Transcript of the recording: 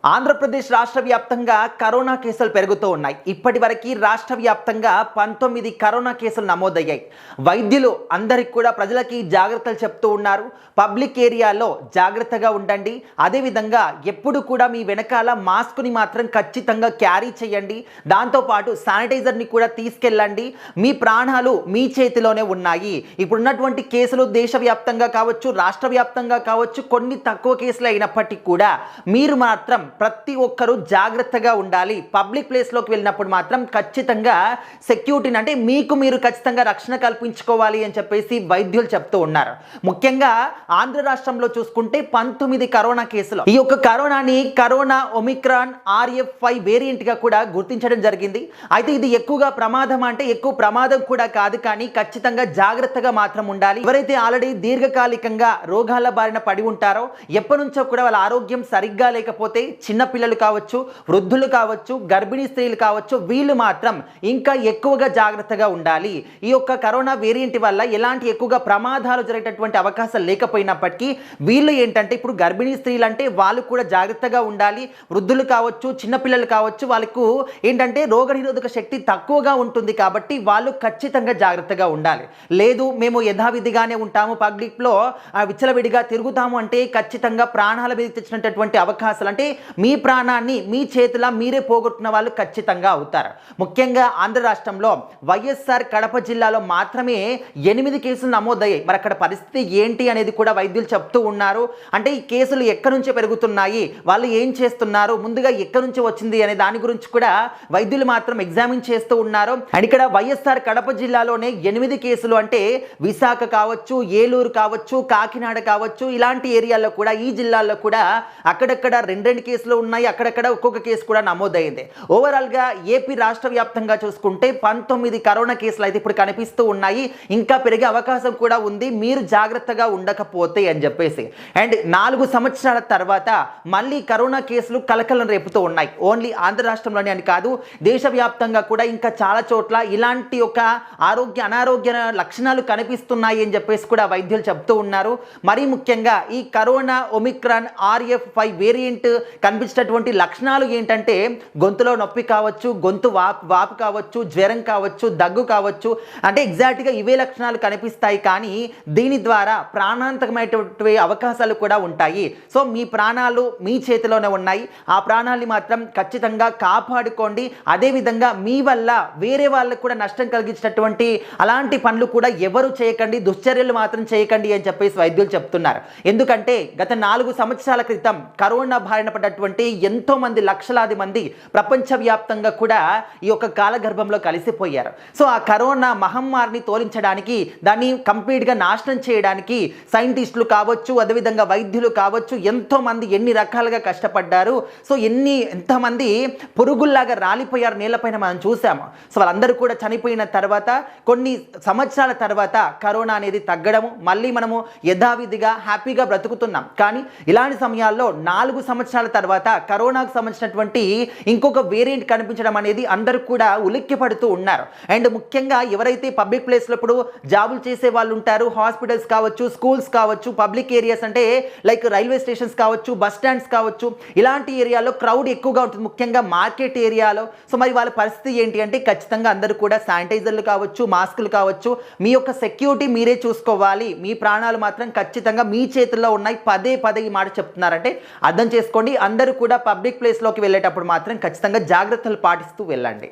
ఆంధ్రప్రదేశ్ రాష్ట్ర వ్యాప్తంగా కరోనా కేసులు పెరుగుతూ ఉన్నాయి. ఇప్పటివరకు రాష్ట్ర వ్యాప్తంగా 19 కరోనా కేసులు నమోదయ్యాయి. వైద్యులు అందరికి కూడా ప్రజలకి జాగ్రత్తలు చెప్తూ ఉన్నారు. పబ్లిక్ ఏరియాలో జాగ్రత్తగా ఉండండి. అదేవిధంగా ఎప్పుడు కూడా మీ వెనకాల మాస్క్ని మాత్రం ఖచ్చితంగా క్యారీ చేయండి. దాంతోపాటు శానిటైజర్ని కూడా తీసుకెళ్ళండి. మీ ప్రాణాలు మీ చేతిలోనే ఉన్నాయి. ఇప్పుడున్నటువంటి కేసులు దేశవ్యాప్తంగా కావచ్చు, రాష్ట్ర వ్యాప్తంగా కావచ్చు, కొన్ని తక్కువ కేసులు అయినప్పటికీ కూడా మీరు మాత్రం ప్రతి ఒక్కరూ జాగ్రత్తగా ఉండాలి. పబ్లిక్ ప్లేస్లోకి వెళ్ళినప్పుడు మాత్రం ఖచ్చితంగా సెక్యూరిటీని అంటే మీకు మీరు ఖచ్చితంగా రక్షణ కల్పించుకోవాలి అని చెప్పేసి వైద్యులు చెప్తూ ఉన్నారు. ముఖ్యంగా ఆంధ్ర రాష్ట్రంలో చూసుకుంటే 19 కరోనా కేసులు. ఈ యొక్క కరోనాని కరోనా ఒమిక్రాన్ RF5 వేరియంట్గా కూడా గుర్తించడం జరిగింది. అయితే ఇది ఎక్కువగా ప్రమాదం అంటే ఎక్కువ ప్రమాదం కూడా కాదు, కానీ ఖచ్చితంగా జాగ్రత్తగా మాత్రం ఉండాలి. ఎవరైతే ఆల్రెడీ దీర్ఘకాలికంగా రోగాల బారిన పడి ఉంటారో, ఎప్పటి నుంచో కూడా వాళ్ళ ఆరోగ్యం సరిగ్గా లేకపోతే చిన్నపిల్లలు కావచ్చు, వృద్ధులు కావచ్చు, గర్భిణీ స్త్రీలు కావచ్చు, వీళ్ళు మాత్రం ఇంకా ఎక్కువగా జాగ్రత్తగా ఉండాలి. ఈ యొక్క కరోనా వేరియంట్ వల్ల ఎలాంటి ఎక్కువగా ప్రమాదాలు జరిగేటటువంటి అవకాశాలు లేకపోయినప్పటికీ వీళ్ళు ఏంటంటే ఇప్పుడు గర్భిణీ స్త్రీలు అంటే వాళ్ళు కూడా జాగ్రత్తగా ఉండాలి. వృద్ధులు కావచ్చు, చిన్నపిల్లలు కావచ్చు, వాళ్ళకు ఏంటంటే రోగనిరోధక శక్తి తక్కువగా ఉంటుంది కాబట్టి వాళ్ళు ఖచ్చితంగా జాగ్రత్తగా ఉండాలి. లేదు మేము యథావిధిగానే ఉంటాము, పబ్లిక్లో విచ్చలవిడిగా తిరుగుతాము అంటే ఖచ్చితంగా ప్రాణాల మీద తెచ్చినటువంటి అవకాశాలు అంటే మీ ప్రాణాన్ని మీ చేతిలో మీరే పోగొట్టుకున్న వాళ్ళు ఖచ్చితంగా అవుతారు. ముఖ్యంగా ఆంధ్ర రాష్ట్రంలో వైఎస్ఆర్ కడప జిల్లాలో మాత్రమే 8 కేసులు నమోదయ్యాయి. మరి అక్కడ పరిస్థితి ఏంటి అనేది కూడా వైద్యులు చెప్తూ ఉన్నారు. అంటే ఈ కేసులు ఎక్కడి నుంచి పెరుగుతున్నాయి, వాళ్ళు ఏం చేస్తున్నారు, ముందుగా ఎక్కడి నుంచి వచ్చింది అనే దాని గురించి కూడా వైద్యులు మాత్రం ఎగ్జామిన్ చేస్తూ ఉన్నారు. అండ్ ఇక్కడ వైఎస్ఆర్ కడప జిల్లాలోనే 8 కేసులు అంటే విశాఖ కావచ్చు, ఏలూరు కావచ్చు, కాకినాడ కావచ్చు, ఇలాంటి ఏరియాల్లో కూడా ఈ జిల్లాల్లో కూడా అక్కడక్కడ 2 కేసులు ఉన్నాయి. అక్కడక్కడ ఒక్కొక్క కేసు కూడా నమోదైంది. ఓవరాల్గా ఏపీ రాష్ట్ర వ్యాప్తంగా చూసుకుంటే 19 కరోనా కేసులు అయితే ఇప్పుడు కనిపిస్తూ ఉన్నాయి. ఇంకా పెరిగే అవకాశం కూడా ఉంది మీరు జాగ్రత్తగా ఉండకపోతే అని చెప్పేసి. అండ్ 4 సంవత్సరాల తర్వాత మళ్ళీ కరోనా కేసులు కలకలం రేపుతూ ఉన్నాయి. ఓన్లీ ఆంధ్ర రాష్ట్రంలోనే అని కాదు, దేశవ్యాప్తంగా కూడా ఇంకా చాలా చోట్ల ఇలాంటి ఒక అనారోగ్య లక్షణాలు కనిపిస్తున్నాయి అని చెప్పేసి కూడా వైద్యులు చెప్తూ ఉన్నారు. మరీ ముఖ్యంగా ఈ కరోనా ఒమిక్రాన్ RF5 వేరియంట్ కనిపించేటటువంటి లక్షణాలు ఏంటంటే గొంతులో నొప్పి కావచ్చు, గొంతు వాపు కావచ్చు, జ్వరం కావచ్చు, దగ్గు కావచ్చు, అంటే ఎగ్జాక్ట్గా ఇవే లక్షణాలు కనిపిస్తాయి. కానీ దీని ద్వారా ప్రాణాంతకమైనటువంటి అవకాశాలు కూడా ఉంటాయి. సో మీ ప్రాణాలు మీ చేతిలోనే ఉన్నాయి. ఆ ప్రాణాలని మాత్రం ఖచ్చితంగా కాపాడుకోండి. అదేవిధంగా మీ వల్ల వేరే వాళ్ళకు కూడా నష్టం కలిగించేటటువంటి అలాంటి పనులు కూడా ఎవరు చేయకండి, దుశ్చర్యలు మాత్రం చేయకండి అని చెప్పేసి వైద్యులు చెప్తున్నారు. ఎందుకంటే గత 4 సంవత్సరాల క్రితం కరోనా బారిన పడ్డటువంటి ఎంతో మంది, లక్షలాది మంది ప్రపంచవ్యాప్తంగా కూడా ఈ యొక్క కాలగర్భంలో కలిసిపోయారు. సో ఆ కరోనా మహమ్మారిని తోలించడానికి, దాన్ని కంప్లీట్గా నాశనం చేయడానికి సైంటిస్టులు కావచ్చు, అదేవిధంగా వైద్యులు కావచ్చు, ఎంతో మంది ఎన్ని రకాలుగా కష్టపడ్డారు. సో ఎంతమంది పురుగుల్లాగా రాలిపోయారు నేలపైన మనం చూసాము. సో వాళ్ళందరూ కూడా చనిపోయిన తర్వాత కొన్ని సంవత్సరాల తర్వాత కరోనా అనేది తగ్గడము, మళ్ళీ మనము యథావిధిగా హ్యాపీగా బ్రతుకుతున్నాం. కానీ ఇలాంటి సమయాల్లో 4 సంవత్సరాల తర్వాత కరోనాకు సంబంధించినటువంటి ఇంకొక వేరియంట్ కనిపించడం అనేది అందరూ కూడా ఉలిక్కి పడుతూ ఉన్నారు. అండ్ ముఖ్యంగా ఎవరైతే పబ్లిక్ ప్లేస్లో ఇప్పుడు జాబులు చేసే వాళ్ళు ఉంటారు, హాస్పిటల్స్ కావచ్చు, స్కూల్స్ కావచ్చు, పబ్లిక్ ఏరియాస్ అంటే లైక్ రైల్వే స్టేషన్స్ కావచ్చు, బస్ స్టాండ్స్ కావచ్చు, ఇలాంటి ఏరియాలో క్రౌడ్ ఎక్కువగా ఉంటుంది, ముఖ్యంగా మార్కెట్ ఏరియాలో. సో మరి వాళ్ళ పరిస్థితి ఏంటి అంటే ఖచ్చితంగా అందరూ కూడా శానిటైజర్లు కావచ్చు, మాస్కులు కావచ్చు, మీ యొక్క సెక్యూరిటీ మీరే చూసుకోవాలి. మీ ప్రాణాలు మాత్రం ఖచ్చితంగా మీ చేతుల్లో ఉన్నాయి. పదే పదే ఈ మాట చెప్తున్నారంటే అర్థం చేసుకోండి. అందరూ కూడా పబ్లిక్ ప్లేస్లోకి వెళ్ళేటప్పుడు మాత్రం ఖచ్చితంగా జాగ్రత్తలు పాటిస్తూ వెళ్ళండి.